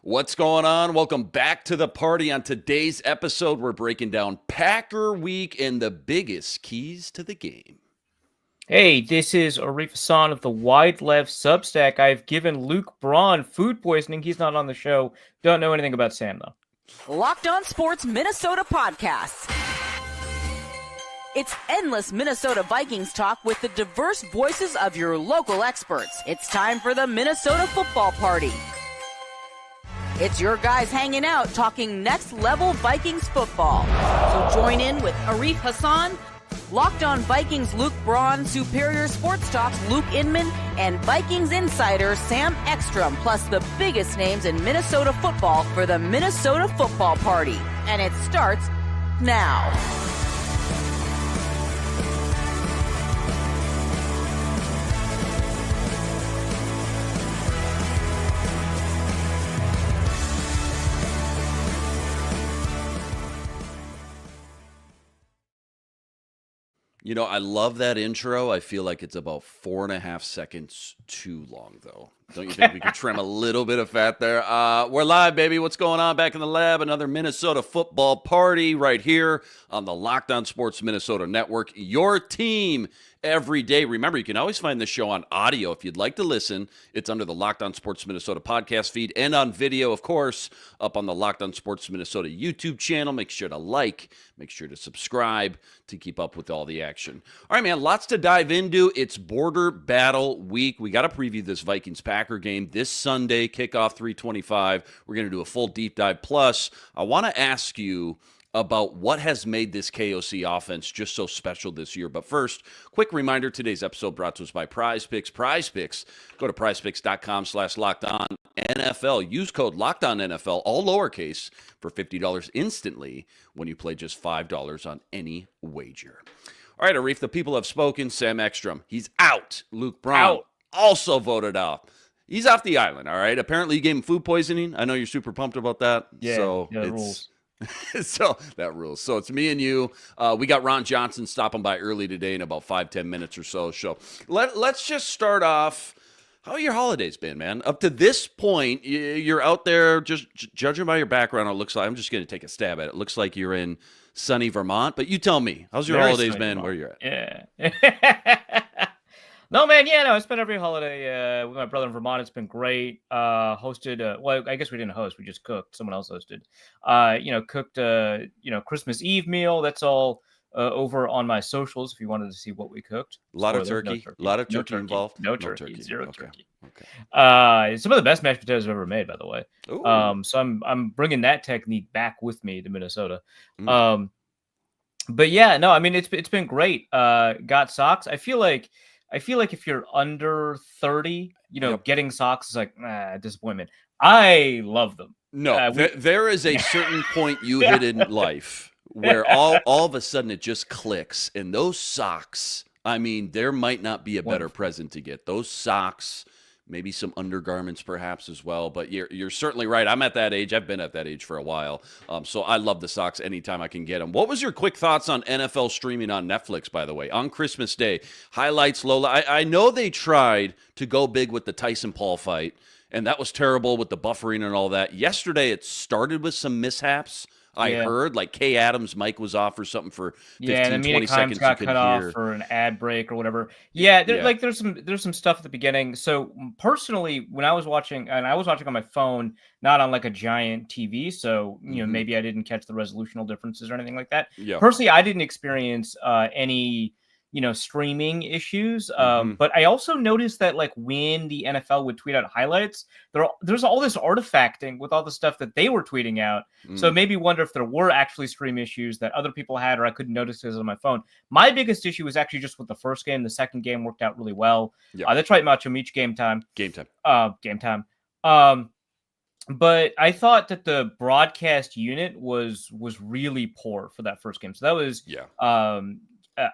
What's going on? Welcome back to the party. On today's episode, we're breaking down Packer Week and the biggest keys to the game. Hey, this is Arif Hassan of the Wide Left Substack. I've given Luke Braun food poisoning. He's not on the show. Don't know anything about Sam, though. Locked On Sports Minnesota Podcasts. It's endless Minnesota Vikings talk with the diverse voices of your local experts. It's time for the Minnesota Football Party. It's your guys hanging out talking next level Vikings football. So join in with Arif Hassan, Locked On Vikings Luke Braun, Superior Sports Talk's Luke Inman, and Vikings insider Sam Ekstrom, plus the biggest names in Minnesota football for the Minnesota Football Party. And it starts now. You know, I love that intro. I feel like it's about 4.5 seconds too long, though. Don't you think we could trim a little bit of fat there? We're live, baby. What's going on back in the lab? Another Minnesota football party right here on the Locked On Sports Minnesota Network. Your team every day. Remember, you can always find this show on audio if you'd like to listen. It's under the Locked On Sports Minnesota podcast feed and on video, of course, up on the Locked On Sports Minnesota YouTube channel. Make sure to like, make sure to subscribe to keep up with all the action. All right, man, lots to dive into. It's Border Battle Week. We got to preview this Vikings Packer game this Sunday, kickoff 3:25. We're going to do a full deep dive. Plus, I want to ask you about what has made this KOC offense just so special this year. But first, quick reminder, today's episode brought to us by Prize Picks. Prize Picks, go to prizepicks.com/LockedOnNFL. Use code LockedOnNFL, all lowercase, for $50 instantly when you play just $5 on any wager. All right, Arif, the people have spoken. Sam Ekstrom, he's out. Luke Braun, also voted off. He's off the island, all right? Apparently you gave him food poisoning. I know you're super pumped about that. Yeah, it rules. So that rules. So it's me and you. We got Ron Johnson stopping by early today in about 5-10 minutes or so. So let's just start off. How are your holidays been, man? Up to this point, you're out there, just judging by your background, it looks like, I'm just going to take a stab at it. It looks like you're in sunny Vermont. But you tell me, how's your holidays been, where you're at? Yeah. No, man, I spent every holiday with my brother in Vermont. It's been great. Hosted, well, I guess we didn't host. We just cooked. Someone else hosted. Cooked Christmas Eve meal. That's all over on my socials if you wanted to see what we cooked. A lot of turkey. A lot of turkey involved? No turkey. Zero turkey. Okay. Some of the best mashed potatoes I've ever made, by the way. Ooh. So I'm bringing that technique back with me to Minnesota. Mm. But yeah, no, I mean, it's been great. Got socks. I feel like if you're under 30, getting socks is like disappointment. I love them. No, there is a certain point you hit in life where all of a sudden it just clicks. And those socks, I mean, there might not be a better present to get. Those socks, maybe some undergarments perhaps as well. But you're certainly right. I'm at that age. I've been at that age for a while. So I love the socks anytime I can get them. What was your quick thoughts on NFL streaming on Netflix, by the way, on Christmas Day? Highlights, Lola. I know they tried to go big with the Tyson Paul fight, and that was terrible with the buffering and all that. Yesterday, it started with some mishaps. I heard like Kay Adams' mic was off or something for 15, 20 seconds. Got cut off for an ad break or whatever. There's some stuff at the beginning. So personally, when I was watching, and I was watching on my phone, not on like a giant TV, so maybe I didn't catch the resolutional differences or anything like that. Yeah. Personally, I didn't experience any streaming issues. But I also noticed that like when the NFL would tweet out highlights, there's all this artifacting with all the stuff that they were tweeting out. So it made me wonder if there were actually stream issues that other people had, or I couldn't notice this on my phone. My biggest issue was actually just with the first game. The second game worked out really well. Yeah. That's right, Macho Meach, game time. Game time. But I thought that the broadcast unit was really poor for that first game. So that was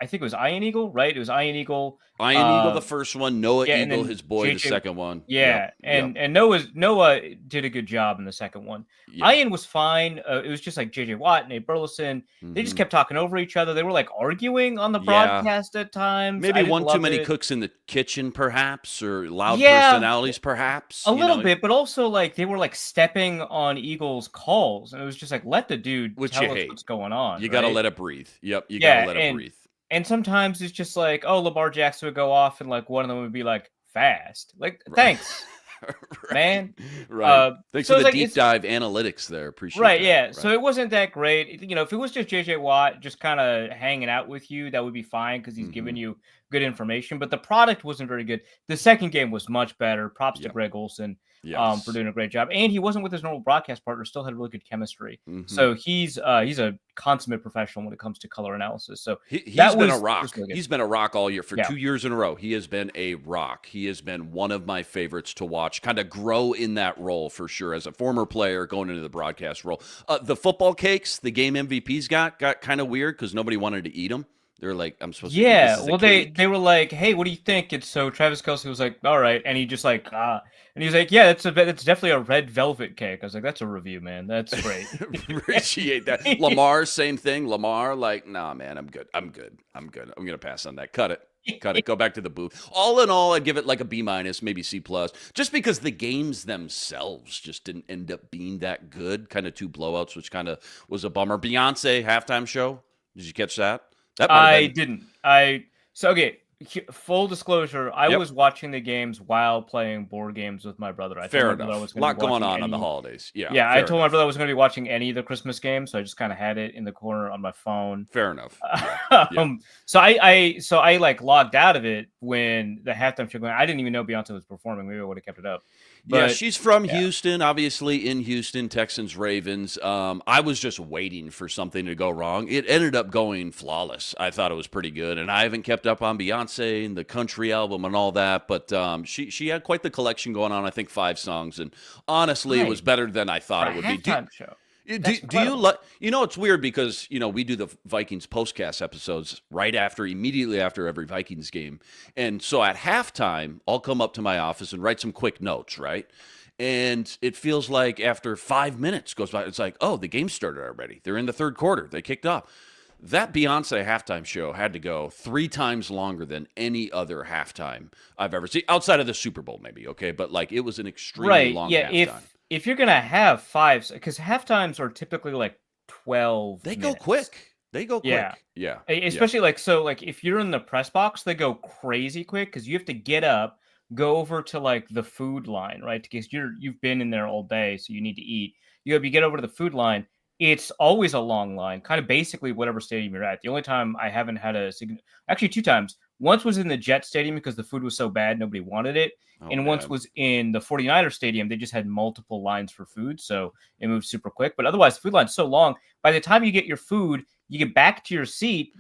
I think it was Iron Eagle, right? It was Iron Eagle. Iron Eagle, the first one. Noah yeah, and Eagle, then his boy, the JJ second one. Yeah, Yep. and Noah did a good job in the second one. Yeah. Ian was fine. It was just like JJ Watt, Nate Burleson. They just kept talking over each other. They were like arguing on the broadcast at times. Maybe I didn't one too love many it. cooks in the kitchen, perhaps, or loud Yeah, personalities, perhaps. a little bit, but also like they were like stepping on Eagles' calls, and it was just like let the dude Which tell you us hate. what's going on. You got to right? let it breathe. Yep, you Yeah, got to let it breathe. And sometimes it's just like, oh, Lamar Jackson would go off, and like one of them would be like fast. Like, thanks, man. Right. Thanks so for it's the like, deep dive analytics there. Appreciate right, that. yeah. Right. So it wasn't that great. You know, if it was just JJ Watt just kind of hanging out with you, that would be fine because he's giving you good information. But the product wasn't very good. The second game was much better. Props to Greg Olson for doing a great job. And he wasn't with his normal broadcast partner. Still had really good chemistry. So he's a consummate professional when it comes to color analysis. So he's that been was, a rock. really He's been a rock all year for 2 years in a row. He has been a rock. He has been one of my favorites to watch, kind of grow in that role for sure as a former player going into the broadcast role. The football cakes, the game MVPs got kind of weird because nobody wanted to eat them. They're like, I'm supposed to eat this as a well, cake. they were like, hey, what do you think? And so Travis Kelce was like, all right, and he just like, and he was like, yeah, it's definitely a red velvet cake. I was like, that's a review, man. That's great. Appreciate that. Lamar, same thing. Lamar, like, nah, man, I'm good. I'm gonna pass on that. Cut it. Go back to the booth. All in all, I'd give it like a B-, maybe C+, just because the games themselves just didn't end up being that good. Kind of 2 blowouts, which kind of was a bummer. Beyonce halftime show. Did you catch that? I didn't. Okay. Full disclosure, I was watching the games while playing board games with my brother. Fair enough. A lot going on the holidays. Yeah. I told my brother I was going to be watching any of the Christmas games, so I just kind of had it in the corner on my phone. Fair enough. So I like logged out of it when the halftime show went. I didn't even know Beyonce was performing. Maybe I would have kept it up. But, she's from Houston, obviously in Houston, Texans, Ravens. I was just waiting for something to go wrong. It ended up going flawless. I thought it was pretty good, and I haven't kept up on Beyonce and the country album and all that, but she had quite the collection going on. I think 5 songs, and honestly, it was better than I thought it would be. Halftime show. Do you like? It's weird because we do the Vikings postcast episodes immediately after every Vikings game, and so at halftime, I'll come up to my office and write some quick notes, right? And it feels like after 5 minutes goes by, it's like, oh, the game started already. They're in the third quarter. They kicked off. That Beyonce halftime show had to go 3 times longer than any other halftime I've ever seen, outside of the Super Bowl, maybe. Okay, but like it was an extremely long halftime. If you're gonna have 5, because halftimes are typically like 12. They minutes. go quick. Yeah. Especially like if you're in the press box, they go crazy quick because you have to get up, go over to like the food line, right? Because you've been in there all day, so you need to eat. You get over to the food line. It's always a long line, kind of basically whatever stadium you're at. The only time I haven't had actually 2 times. Once was in the Jet Stadium because the food was so bad, nobody wanted it. Once was in the 49er Stadium. They just had multiple lines for food, so it moved super quick. But otherwise, the food line's so long. By the time you get your food, you get back to your seat,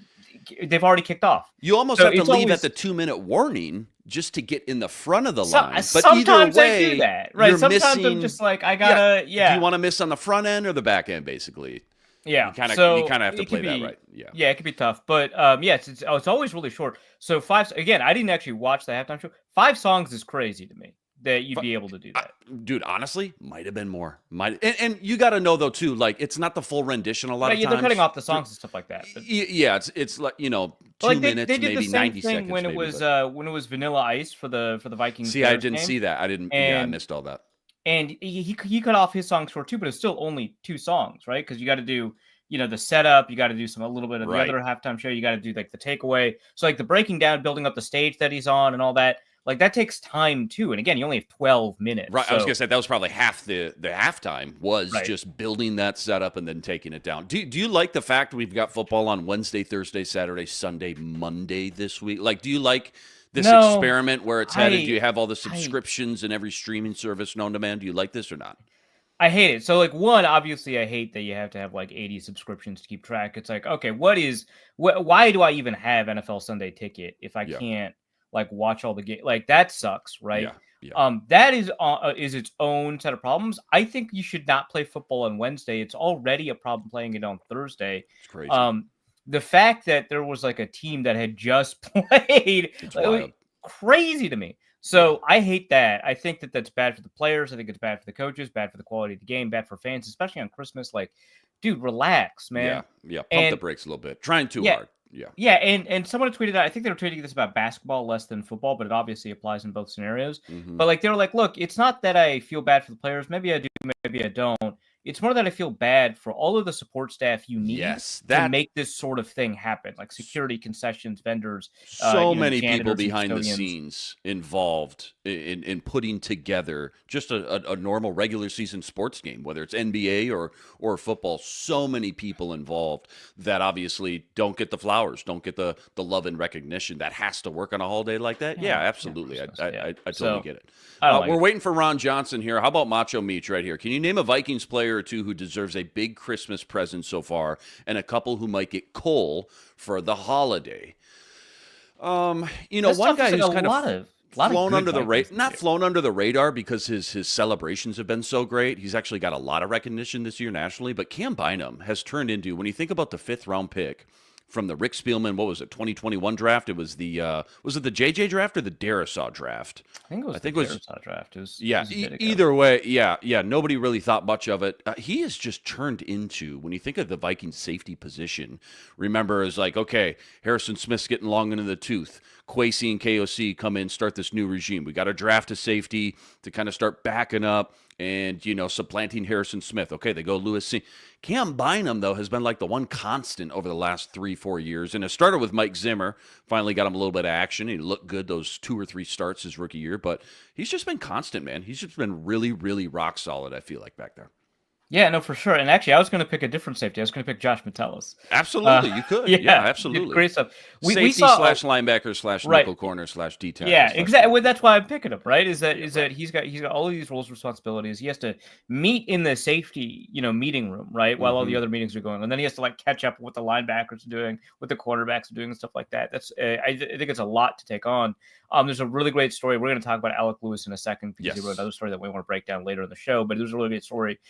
they've already kicked off. You almost have to leave at the 2-minute warning just to get in the front of the line. But sometimes either way, I do that, right? Sometimes I'm just like, I gotta, Do you want to miss on the front end or the back end, basically? Yeah, you kind of have to play that right. Yeah, it could be tough, but it's always really short. So 5 again. I didn't actually watch the halftime show. 5 songs is crazy to me that you'd be able to do that, dude. Honestly, might have been more. And you got to know though too. Like it's not the full rendition. A lot of times they're cutting off the songs and stuff like that. But, it's like 2 minutes, they did maybe the same 90 thing seconds. when it was Vanilla Ice for the Vikings. See, I didn't see that. I didn't. I missed all that. And he cut off his songs short too, but it's still only 2 songs, right? Because you got to do the setup, you got to do a little bit of the other halftime show, you got to do like the takeaway. So like the breaking down, building up the stage that he's on and all that, like that takes time too. And again, you only have 12 minutes. Right. So, I was gonna say that was probably half the halftime was just building that setup and then taking it down. Do you like the fact we've got football on Wednesday, Thursday, Saturday, Sunday, Monday this week? Like, do you like this experiment where it's headed? Do you have all the subscriptions and every streaming service known to man? Do you like this or not? I hate it. So like one, obviously I hate that you have to have like 80 subscriptions to keep track. It's like, okay, why do I even have NFL Sunday Ticket if I can't like watch all the games? Like that sucks, right? That is its own set of problems. I think you should not play football on Wednesday. It's already a problem playing it on Thursday. It's crazy. the fact that there was like a team that had just played, It's like, wild. crazy to me. So I hate that. I think that that's bad for the players. I think it's bad for the coaches, bad for the quality of the game, bad for fans, especially on Christmas. Like, dude, relax, man. Yeah. Pump the And brakes a little bit. Trying too yeah, hard. Yeah. yeah, and someone tweeted out, I think they were tweeting this about basketball less than football, but it obviously applies in both scenarios. Mm-hmm. But like they were like, look, it's not that I feel bad for the players. Maybe I do, maybe I don't. It's more that I feel bad for all of the support staff you need to make this sort of thing happen, like security, concessions, vendors, so many people janitors, behind the custodians. scenes involved in putting together just a normal regular season sports game, whether it's NBA or football. So many people involved that obviously don't get the flowers, don't get the love and recognition that has to work on a holiday like that. Yeah, absolutely. I totally get it. We're waiting for Ron Johnson here. How about Macho Meach right here? Can you name a Vikings player or two who deserves a big Christmas present so far, and a couple who might get coal for the holiday? One guy who's kind of flown under the radar, not flown under the radar because his celebrations have been so great. He's actually got a lot of recognition this year nationally, but Cam Bynum has turned into, when you think about the 5th round pick from the Rick Spielman, what was it, 2021 draft? It was was it the JJ draft or the Darisaw draft? I think it was the Darisaw draft. Either way, yeah. Nobody really thought much of it. He has just turned into, when you think of the Vikings safety position, remember, is like, okay, Harrison Smith's getting long into the tooth. Kwesi and KOC come in, start this new regime. We got to draft a safety to kind of start backing up and, supplanting Harrison Smith. Okay, they go Lewis C. Cam Bynum, though, has been like the one constant over the last 3-4 years. And it started with Mike Zimmer. Finally got him a little bit of action. He looked good those 2 or 3 starts his rookie year. But he's just been constant, man. He's just been really, really rock solid, I feel like, back there. Yeah, no, for sure. And actually, I was going to pick a different safety. I was going to pick Josh Metellus. Absolutely, you could. Yeah, absolutely. Great stuff. Safety slash linebacker slash nickel corner slash D tackle. Yeah, exactly. Well, that's why I'm picking him. Right? Is that he's got all of these roles, responsibilities. He has to meet in the safety, meeting room, right, while all the other meetings are going on. And then he has to like catch up with what the linebackers are doing, what the quarterbacks are doing, and stuff like that. That's I think it's a lot to take on. There's a really great story. We're going to talk about Alec Lewis in a second because he wrote another story that we want to break down later in the show. But it was a really great story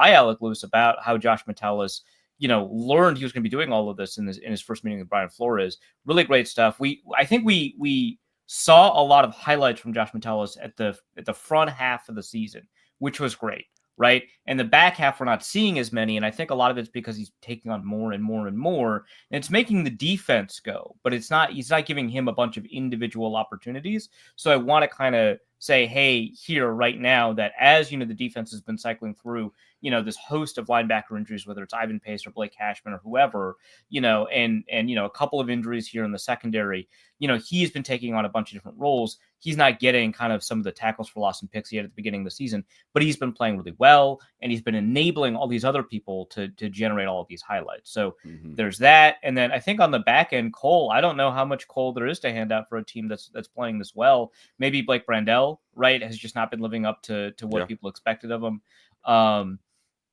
by Alec Lewis about how Josh Metellus, learned he was going to be doing all of this in his first meeting with Brian Flores. Really great stuff. I think we saw a lot of highlights from Josh Metellus at the front half of the season, which was great. Right. And the back half, we're not seeing as many. And I think a lot of it's because he's taking on more and more and more. And it's making the defense go, but he's not giving him a bunch of individual opportunities. So I want to kind of say, hey, here right now that as, the defense has been cycling through, this host of linebacker injuries, whether it's Ivan Pace or Blake Cashman or whoever, and a couple of injuries here in the secondary, he's been taking on a bunch of different roles. He's not getting kind of some of the tackles for loss and picks he had at the beginning of the season, but he's been playing really well, and he's been enabling all these other people to generate all of these highlights. So there's that. And then I think on the back end, Cole, I don't know how much Cole there is to hand out for a team that's playing this well. Maybe Blake Brandel, right, has just not been living up to what people expected of him.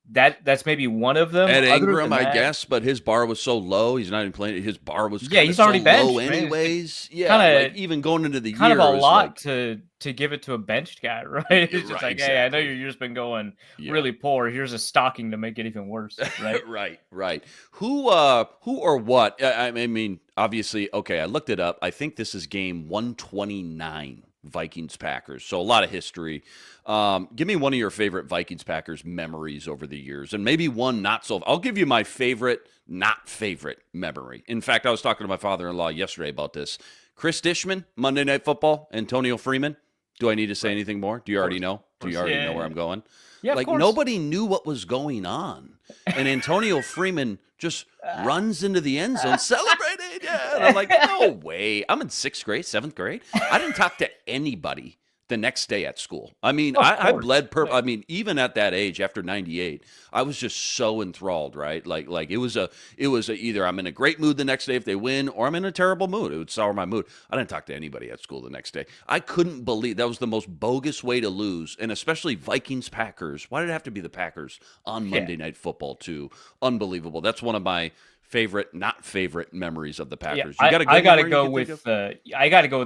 That's maybe one of them. Ed Ingram, I guess, but his bar was so low. He's not even playing. His bar was he's already benched, low anyways. Right? Kinda, even going into the year, kind of a lot to give it to a benched guy, right? It's just like, exactly. Hey, I know you've just been going really poor. Here's a stocking to make it even worse, right? right. Who or what? I mean, obviously, okay. I looked it up. I think this is game 129. Vikings Packers. So a lot of history. Give me one of your favorite Vikings Packers memories over the years, and maybe one not so. I'll give you my favorite, not favorite memory. In fact, I was talking to my father-in-law yesterday about this. Chris Dishman, Monday Night Football, Antonio Freeman. Do I need to say anything more? Do you already know? Do you already know where I'm going? Yeah, like nobody knew what was going on, and Antonio Freeman just runs into the end zone celebrating. Yeah, and I'm like, no way. I'm in 6th grade, 7th grade. I didn't talk to anybody the next day at school. I mean, I bled purple. I mean, even at that age, after 98, I was just so enthralled, right? Like it was a either I'm in a great mood the next day if they win, or I'm in a terrible mood. It would sour my mood. I didn't talk to anybody at school the next day. I couldn't believe that was the most bogus way to lose, and especially Vikings Packers. Why did it have to be the Packers on Monday Night Football too? Unbelievable. That's one of my favorite, not favorite memories of the Packers. I got to go with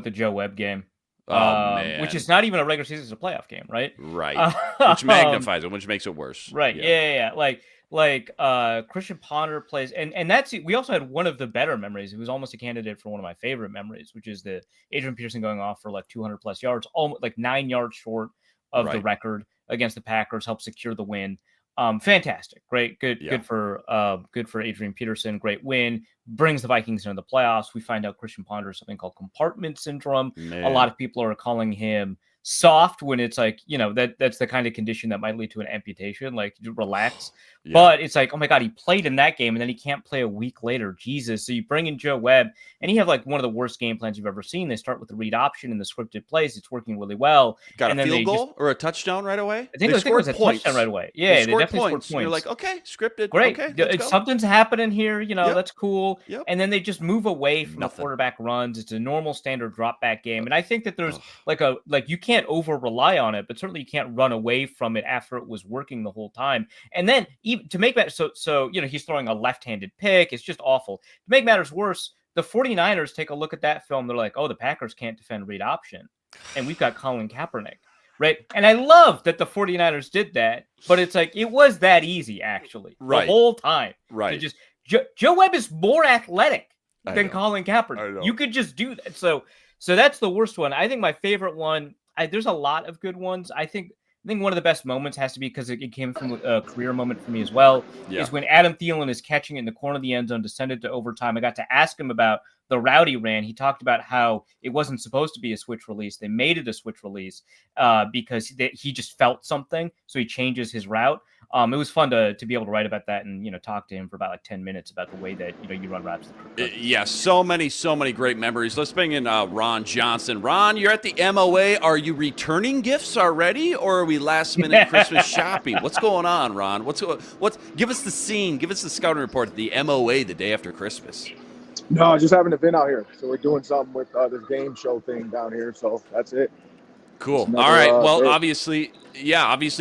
the Joe Webb game. Oh Which man. is not even a regular season, it's a playoff game, right? Right. Which magnifies it, which makes it worse. Right. Yeah. Christian Ponder plays, and that's we also had one of the better memories. It was almost a candidate for one of my favorite memories, which is the Adrian Peterson going off for like 200 plus yards, almost like 9 yards short of the record against the Packers, helped secure the win. Fantastic, great, good for Adrian Peterson. Great win, brings the Vikings into the playoffs. We find out Christian Ponder has something called compartment syndrome. Man. A lot of people are calling him soft when it's like, that's the kind of condition that might lead to an amputation, like relax. But it's like, oh my God, he played in that game and then he can't play a week later. Jesus. So you bring in Joe Webb and you have like one of the worst game plans you've ever seen. They start with the read option and the scripted plays. It's working really well. Got and a field goal or a touchdown right away? I think it was a touchdown right away. Yeah, they definitely scored points. You're like, okay, scripted. Great. Okay, something's happening here. That's cool. Yep. And then they just move away from the quarterback runs. It's a normal standard drop back game. And I think that there's you can't over rely on it, but certainly you can't run away from it after it was working the whole time. And then even to make that so he's throwing a left-handed pick. It's just awful. To make matters worse, the 49ers take a look at that film. They're like, oh, the Packers can't defend read option. And we've got Colin Kaepernick. Right. And I love that the 49ers did that, but it's like it was that easy, actually, the whole time. Right. Just Joe Webb is more athletic than Colin Kaepernick. You could just do that. So that's the worst one. I think my favorite one, there's a lot of good ones. I think one of the best moments has to be, because it came from a career moment for me as well, is when Adam Thielen is catching it in the corner of the end zone, descended to overtime. I got to ask him about the route he ran. He talked about how it wasn't supposed to be a switch release. They made it a switch release because he just felt something. So he changes his route. It was fun to be able to write about that and, talk to him for about like 10 minutes about the way that, you run routes. Yeah, so many great memories. Let's bring in Ron Johnson. Ron, you're at the MOA. Are you returning gifts already, or are we last minute Christmas shopping? What's going on, Ron? Give us the scene. Give us the scouting report at the MOA the day after Christmas. No, just having an event out here. So we're doing something with this game show thing down here. So that's it. Cool. All right. Well, obviously,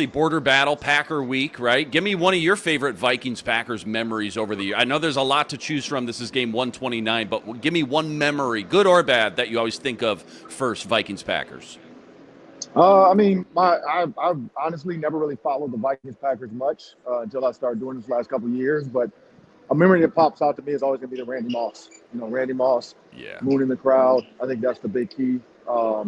border battle, Packer week, right? Give me one of your favorite Vikings Packers memories over the year. I know there's a lot to choose from. This is game 129, but give me one memory, good or bad, that you always think of first, Vikings Packers. I've honestly never really followed the Vikings Packers much until I started doing this last couple of years, but a memory that pops out to me is always going to be the Randy Moss. Randy Moss, mooning the crowd. I think that's the big key.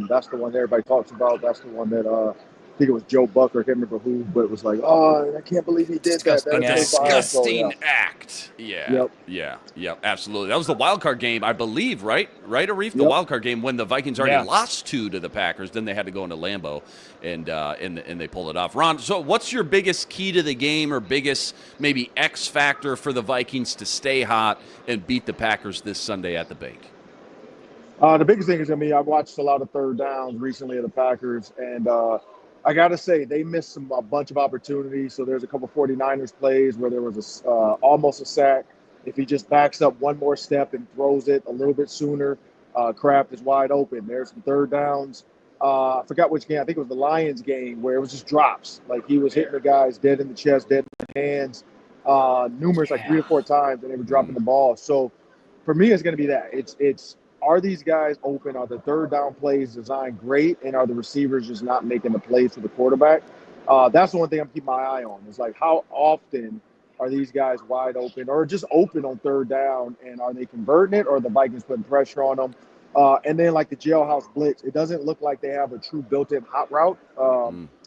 That's the one that everybody talks about. That's the one that I think it was Joe Buck, I can't remember who, but it was like, oh, I can't believe he did that. A disgusting act. Yeah. Yep. Absolutely. That was the wild card game, I believe, right? Right, Arif? The wild card game when the Vikings already lost 2 to the Packers. Then they had to go into Lambeau, and they pulled it off. Ron, so what's your biggest key to the game, or biggest maybe X factor for the Vikings to stay hot and beat the Packers this Sunday at the bank? The biggest thing is, I've watched a lot of third downs recently of the Packers, and I got to say, they missed a bunch of opportunities. So there's a couple 49ers plays where there was almost a sack. If he just backs up one more step and throws it a little bit sooner, Kraft is wide open. There's some third downs. I forgot which game. I think it was the Lions game where it was just drops. Like he was hitting the guys dead in the chest, dead in the hands, numerous, like 3 or 4 times, and they were dropping the ball. So for me, it's going to be that. It's are these guys open? Are the third down plays designed great? And are the receivers just not making the plays for the quarterback? That's the one thing I'm keeping my eye on. Is like, how often are these guys wide open or just open on third down? And are they converting it, or are the Vikings putting pressure on them? And then like the jailhouse blitz, it doesn't look like they have a true built-in hot route.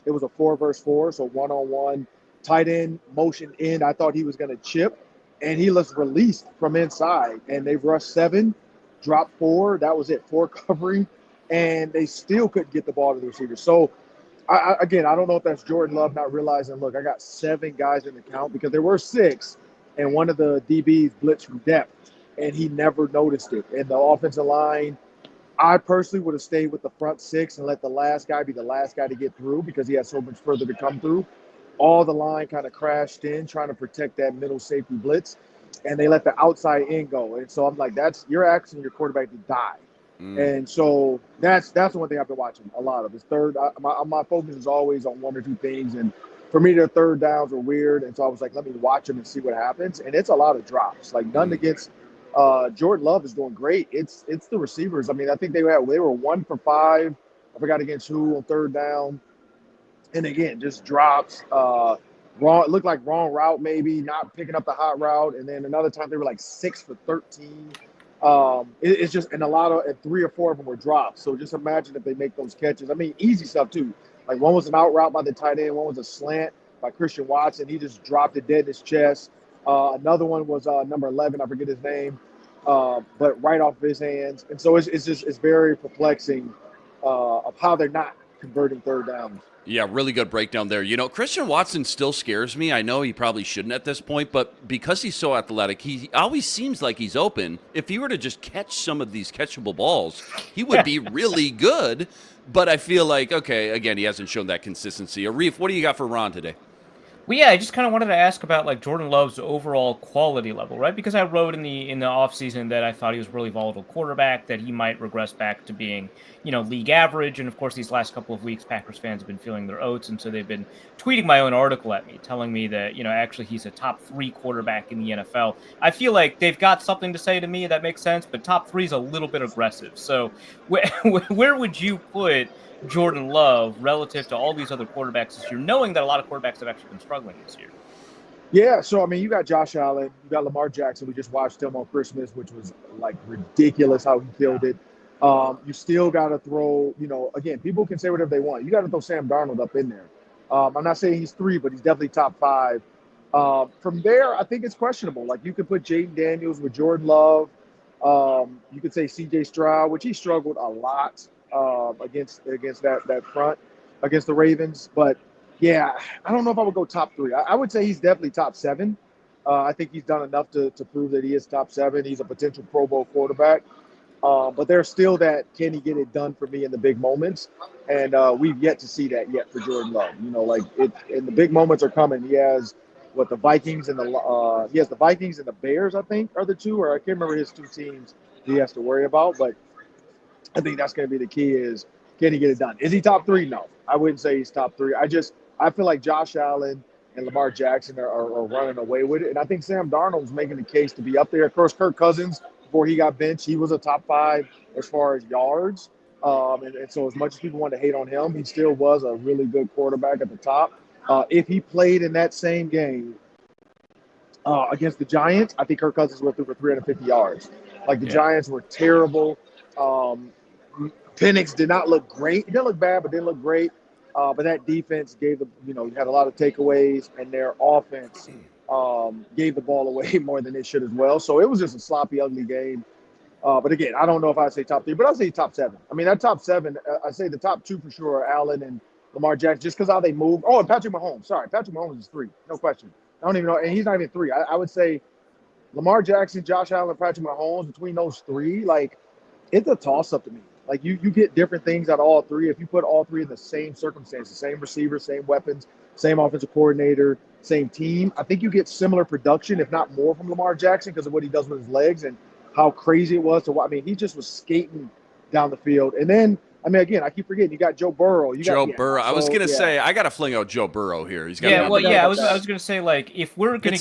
It was a 4 versus 4, so 1-on-1, tight end, motion in. I thought he was going to chip, and he was released from inside. And they rushed 7. Drop 4, that was it, 4 covering, and they still couldn't get the ball to the receiver. So, I don't know if that's Jordan Love not realizing, look, I got 7 guys in the count, because there were 6, and one of the DBs blitzed from depth, and he never noticed it. And the offensive line, I personally would have stayed with the front 6 and let the last guy be the last guy to get through, because he had so much further to come through. All the line kind of crashed in, trying to protect that middle safety blitz. And they let the outside in go. And so I'm like, you're asking your quarterback to die. And so that's the one thing I've been watching a lot of. Is third. My focus is always on 1 or 2 things. And for me, their third downs are weird. And so I was like, let me watch them and see what happens. And it's a lot of drops. Like none against Jordan Love is doing great. It's the receivers. I think they were 1 for 5 I forgot against who on third down. And again, just drops. Wrong, it looked like wrong route, maybe not picking up the hot route. And then another time they were like 6 for 13. It's just, and a lot of, and 3 or 4 of them were drops. So just imagine if they make those catches. I mean, easy stuff too. Like one was an out route by the tight end, one was a slant by Christian Watson. He just dropped it dead in his chest. Another one was number 11, I forget his name, but right off of his hands. And so it's very perplexing of how they're not converting third downs. Yeah, really good breakdown there. You know, Christian Watson still scares me. I know he probably shouldn't at this point, but because he's so athletic, he always seems like he's open. If he were to just catch some of these catchable balls, he would be really good. But I feel like, okay, again, he hasn't shown that consistency. Arif, what do you got for Ron today? Well, yeah, I just kind of wanted to ask about like Jordan Love's overall quality level, right? Because I wrote in the offseason that I thought he was a really volatile quarterback, that he might regress back to being, league average. And of course, these last couple of weeks, Packers fans have been feeling their oats, and so they've been tweeting my own article at me, telling me that, actually he's a top 3 quarterback in the NFL. I feel like they've got something to say to me that makes sense, but top 3 is a little bit aggressive. So where would you put Jordan Love relative to all these other quarterbacks this year, knowing that a lot of quarterbacks have actually been struggling this year? Yeah, so I mean, you got Josh Allen, you got Lamar Jackson. We just watched him on Christmas, which was like ridiculous how he killed it. You still got to throw, again, people can say whatever they want. You got to throw Sam Darnold up in there. I'm not saying he's 3, but he's definitely top 5. From there, I think it's questionable. Like you could put Jaden Daniels with Jordan Love. You could say C.J. Stroud, which he struggled a lot against that front against the Ravens. But yeah, I don't know if I would go top 3. I would say he's definitely top 7. I think he's done enough to prove that he is top 7. He's a potential Pro Bowl quarterback. But there's still that, can he get it done for me in the big moments? And we've yet to see that yet for Jordan Love. And the big moments are coming. He has the Vikings and the Vikings and the Bears, I think, are the 2, or I can't remember his 2 teams he has to worry about. But I think that's going to be the key is, can he get it done? Is he top 3? No, I wouldn't say he's top 3. I feel like Josh Allen and Lamar Jackson are running away with it. And I think Sam Darnold's making the case to be up there. Of course, Kirk Cousins, before he got benched, he was a top 5 as far as yards. And so as much as people want to hate on him, he still was a really good quarterback at the top. If he played in that same game against the Giants, I think Kirk Cousins went through for 350 yards. Like the Giants were terrible. Penix did not look great. He didn't look bad, but didn't look great. But that defense gave you had a lot of takeaways, and their offense gave the ball away more than it should as well. So it was just a sloppy, ugly game. But again, I don't know if I'd say top 3, but I'd say top 7. I mean, that top 7, I say the top 2 for sure are Allen and Lamar Jackson, just because how they move. Oh, and Patrick Mahomes. Sorry, Patrick Mahomes is 3, no question. I don't even know, and he's not even 3. I would say Lamar Jackson, Josh Allen, Patrick Mahomes. Between those 3, like it's a toss-up to me. Like you get different things out of all 3. If you put all 3 in the same circumstances, same receiver, same weapons, same offensive coordinator, same team, I think you get similar production, if not more, from Lamar Jackson because of what he does with his legs and how crazy it was to watch. I mean, he just was skating down the field. And then, I mean, again, I keep forgetting, you got Joe Burrow. Joe Burrow. I was gonna say I got to fling out Joe Burrow here. He's got I was gonna say, like, if we're gonna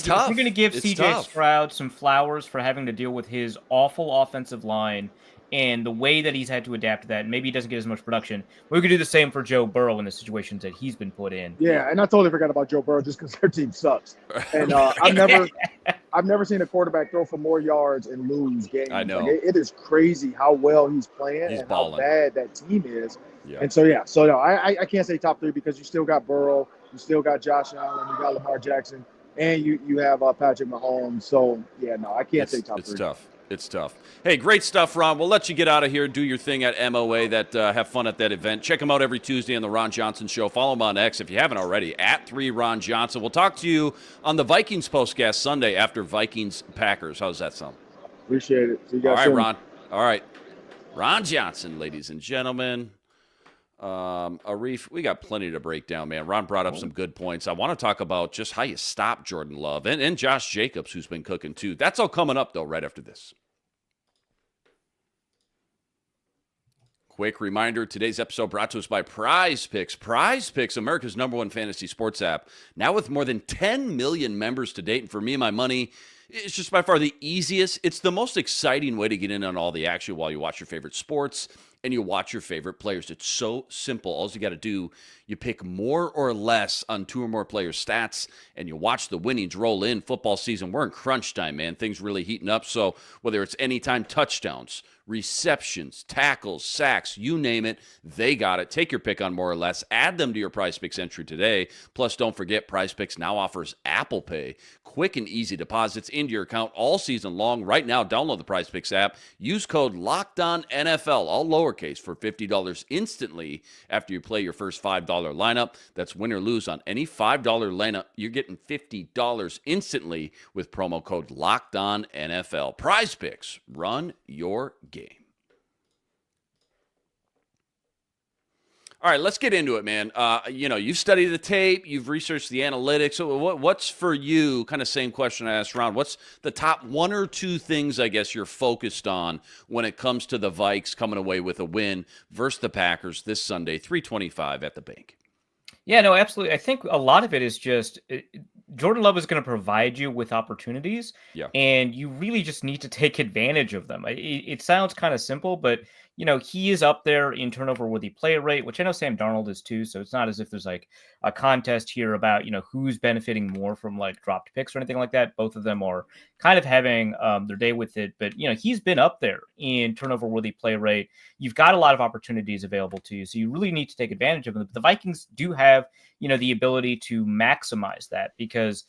give C.J. Stroud some flowers for having to deal with his awful offensive line and the way that he's had to adapt to that, and maybe he doesn't get as much production, we could do the same for Joe Burrow in the situations that he's been put in. Yeah, and I totally forgot about Joe Burrow just because their team sucks. And I've never seen a quarterback throw for more yards and lose games. I know. Like, it is crazy how well he's playing and balling. How bad that team is. Yeah. And so no, I can't say top 3 because you still got Burrow, you still got Josh Allen, you got Lamar Jackson, and you have Patrick Mahomes. So I can't say top 3. It's tough. Hey, great stuff, Ron. We'll let you get out of here, do your thing at MOA. Have fun at that event. Check him out every Tuesday on the Ron Johnson Show. Follow him on X if you haven't already, at 3Ron Johnson. We'll talk to you on the Vikings postcast Sunday after Vikings Packers. How's that sound? Appreciate it. See you guys All right, soon. Ron. All right. Ron Johnson, ladies and gentlemen. Arif, we got plenty to break down, man. Ron brought up some good points. I want to talk about just how you stop Jordan Love and Josh Jacobs, who's been cooking too. That's all coming up, though, right after this. Quick reminder, today's episode brought to us by Prize Picks. Prize Picks, America's #1 fantasy sports app, now with more than 10 million members to date. And for me and my money, it's just by far the easiest. It's the most exciting way to get in on all the action while you watch your favorite sports. and you watch your favorite players. It's so simple. All you got to do, you pick more or less on 2 or more players' stats, and you watch the winnings roll in. Football season, we're in crunch time, man. Things really heating up. So whether it's anytime touchdowns, receptions, tackles, sacks, you name it, they got it. Take your pick on more or less. Add them to your PrizePicks entry today. Plus, don't forget, PrizePicks now offers Apple Pay. Quick and easy deposits into your account all season long. Right now, download the PrizePicks app. Use code LOCKEDONNFL, all lowercase, for $50 instantly after you play your first $5 lineup. That's win or lose on any $5 lineup. You're getting $50 instantly with promo code LOCKEDONNFL. PrizePicks, run your game. All right, let's get into it, man. You've studied the tape, you've researched the analytics. So what's for you, kind of same question I asked Ron, what's the top 1 or 2 things, I guess, you're focused on when it comes to the Vikes coming away with a win versus the Packers this Sunday, 3:25 at the bank? Yeah, no, absolutely. I think a lot of it is just Jordan Love is going to provide you with opportunities, Yeah. and you really just need to take advantage of them. It sounds kind of simple, but he is up there in turnover-worthy play rate, which I know Sam Darnold is too. So it's not as if there's like a contest here about who's benefiting more from like dropped picks or anything like that. Both of them are kind of having their day with it, but he's been up there in turnover-worthy play rate. You've got a lot of opportunities available to you, so you really need to take advantage of them. But the Vikings do have the ability to maximize that, because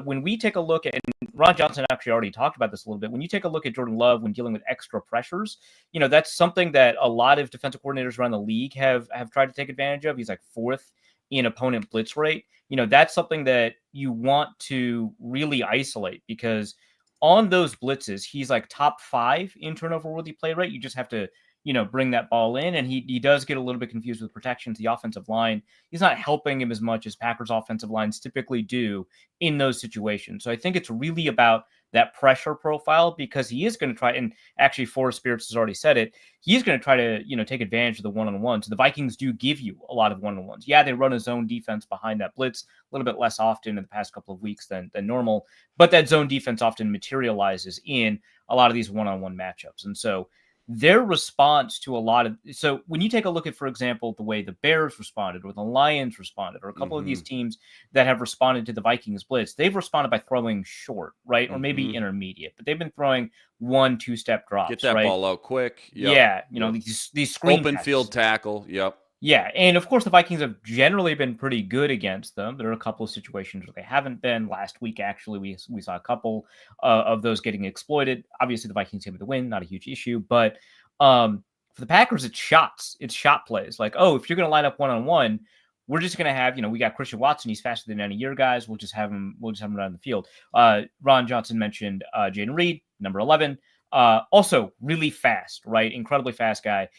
when we take a look at, and Ron Johnson actually already talked about this a little bit, when you take a look at Jordan Love when dealing with extra pressures, that's something that a lot of defensive coordinators around the league have tried to take advantage of. He's like 4th in opponent blitz rate. That's something that you want to really isolate, because on those blitzes, he's like top 5 in turnover-worthy play rate. You just have to bring that ball in, and he does get a little bit confused with protections. The offensive line, he's not helping him as much as Packers offensive lines typically do in those situations. So I think it's really about that pressure profile, because he is going to try, and actually Forrest Spirits has already said it, he's going to try to, take advantage of the one-on-ones. The Vikings do give you a lot of one-on-ones. Yeah, they run a zone defense behind that blitz a little bit less often in the past couple of weeks than normal, but that zone defense often materializes in a lot of these one-on-one matchups. And so their response to a lot of, so when you take a look at, for example, the way the Bears responded or the Lions responded, or a couple of these teams that have responded to the Vikings blitz, they've responded by throwing short, right? Or maybe intermediate, but they've been throwing 1-2 step drops. Get that right? ball out quick. Yep. Yeah. These screen open passes. field tackle. Yep. Yeah, and of course the Vikings have generally been pretty good against them. There are a couple of situations where they haven't been. Last week, actually, we saw a couple of those getting exploited. Obviously, the Vikings came with the win, not a huge issue. But for the Packers, it's shots. It's shot plays. Like, if you're going to line up one-on-one, we're just going to have, we got Christian Watson. He's faster than any of your guys. We'll just have him run the field. Ron Johnson mentioned Jaden Reed, number 11. Also really fast, right? Incredibly fast guy.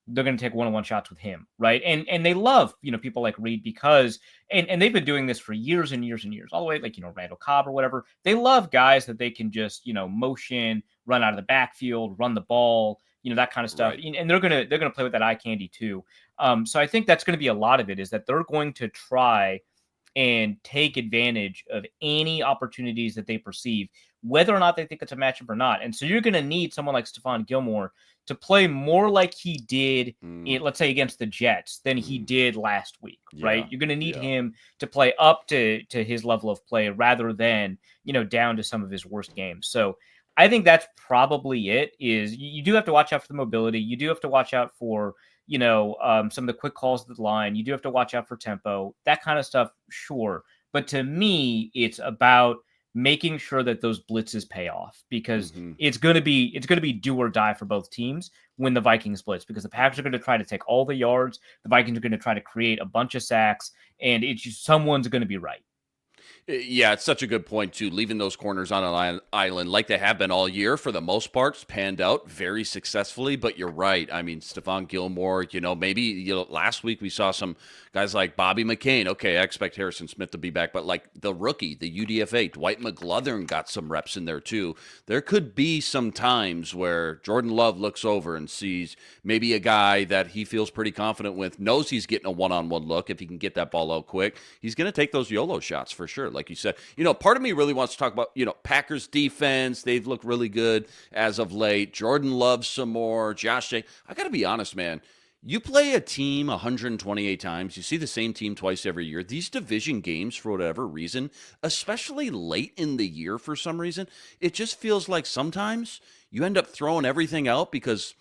They're going to take one-on-one shots with him, right? And they love, people like Reed, because, and they've been doing this for years and years and years, all the way, like, Randall Cobb or whatever. They love guys that they can just, motion, run out of the backfield, run the ball, that kind of stuff. Right. And they're going to play with that eye candy too. So I think that's going to be a lot of it, is that they're going to try and take advantage of any opportunities that they perceive, whether or not they think it's a matchup or not. And so you're going to need someone like Stephon Gilmore to play more like he did, let's say, against the Jets than he did last week, right? You're going to need him to play up to his level of play rather than, down to some of his worst games. So I think that's probably it. Is you do have to watch out for the mobility. You do have to watch out for, some of the quick calls at the line. You do have to watch out for tempo, that kind of stuff. Sure. But to me, it's about making sure that those blitzes pay off, because it's going to be do or die for both teams when the Vikings blitz, because the Packers are going to try to take all the yards. The Vikings are going to try to create a bunch of sacks, and it's just, someone's going to be right. Yeah, it's such a good point, too. Leaving those corners on an island like they have been all year, for the most part, it's panned out very successfully. But you're right. I mean, Stephon Gilmore, maybe last week we saw some guys like Bobby McCain. Okay, I expect Harrison Smith to be back. But like the rookie, the UDFA, Dwight McGlothern got some reps in there, too. There could be some times where Jordan Love looks over and sees maybe a guy that he feels pretty confident with, knows he's getting a one-on-one look. If he can get that ball out quick, he's going to take those YOLO shots for sure. like you said. Part of me really wants to talk about, Packers defense. They've looked really good as of late. Jordan Loves some more. Josh Jacobs. I got to be honest, man. You play a team 128 times. You see the same team twice every year. These division games, for whatever reason, especially late in the year for some reason, it just feels like sometimes you end up throwing everything out because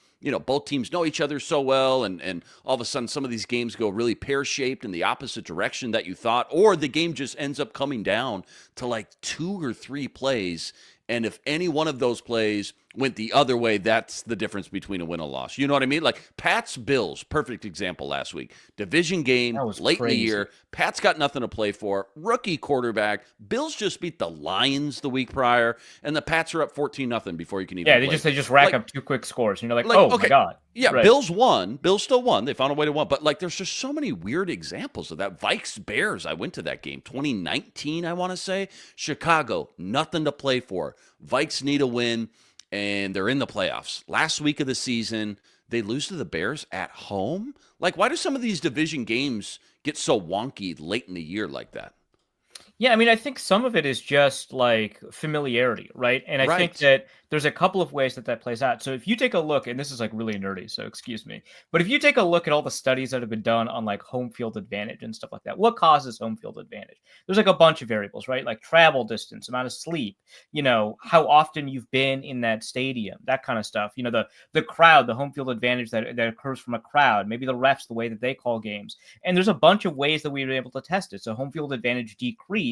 both teams know each other so well, and all of a sudden some of these games go really pear-shaped in the opposite direction that you thought, or the game just ends up coming down to like 2 or 3 plays, and if any one of those plays went the other way, that's the difference between a win and a loss. You know what I mean? Like Pats Bills, perfect example last week. Division game, late in the year. Pats got nothing to play for. Rookie quarterback. Bills just beat the Lions the week prior, and the Pats are up 14-0 before you can even play. They just rack up 2 quick scores. And you're like, oh, okay, my God. Yeah, right. Bills won. Bills still won. They found a way to win. But, there's just so many weird examples of that. Vikes Bears, I went to that game. 2019, I want to say. Chicago, nothing to play for. Vikes need a win, and they're in the playoffs. Last week of the season, they lose to the Bears at home? Why do some of these division games get so wonky late in the year like that? Yeah, I mean, I think some of it is just familiarity, right? And I think that there's a couple of ways that plays out. So if you take a look, and this is really nerdy, so excuse me, but if you take a look at all the studies that have been done on home field advantage and stuff like that, what causes home field advantage? There's a bunch of variables, right? Like travel distance, amount of sleep, how often you've been in that stadium, that kind of stuff. The crowd, the home field advantage that occurs from a crowd, maybe the refs, the way that they call games. And there's a bunch of ways that we were able to test it. So home field advantage decreased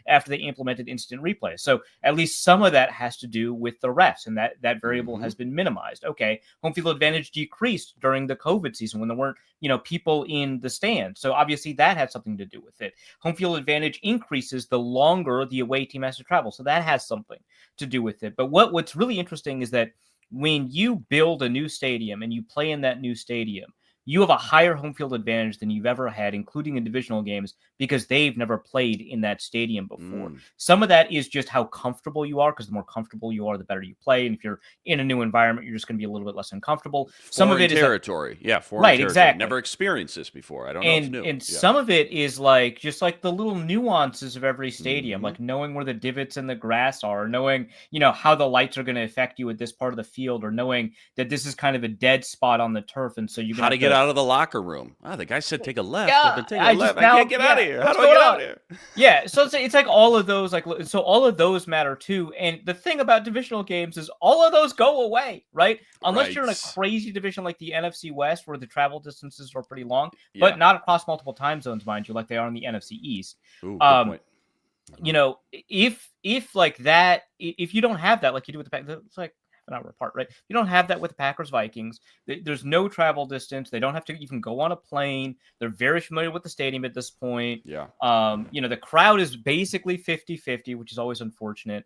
after they implemented instant replay. So at least some of that has to do with the refs, and that variable has been minimized. Okay, home field advantage decreased during the COVID season when there weren't, people in the stands. So obviously that had something to do with it. Home field advantage increases the longer the away team has to travel. So that has something to do with it. But what's really interesting is that when you build a new stadium and you play in that new stadium, you have a higher home field advantage than you've ever had, including in divisional games, because they've never played in that stadium before. Some of that is just how comfortable you are, because the more comfortable you are, the better you play. And if you're in a new environment, you're just going to be a little bit less uncomfortable. Some of it is territory. Foreign right, territory. Exactly. Never experienced this before. I don't know if it's new. And some of it is just the little nuances of every stadium, like knowing where the divots in the grass are, knowing, how the lights are going to affect you at this part of the field, or knowing that this is kind of a dead spot on the turf. And so you how to get out of the locker room. The guy said take a left. I've been taking a left. I can't get out of here. How do I get out of here? Yeah, so it's like all of those, so all of those matter too. And the thing about divisional games is all of those go away, right? Unless you're in a crazy division like the NFC West, where the travel distances are pretty long, but not across multiple time zones, mind you, like they are in the NFC East. Ooh, good point. If like that, if you don't have that, like you do with the Packers, it's like an hour apart, right? You don't have that with the Packers Vikings. There's no travel distance. They don't have to even go on a plane. They're very familiar with the stadium at this point. Yeah. The crowd is basically 50-50, which is always unfortunate.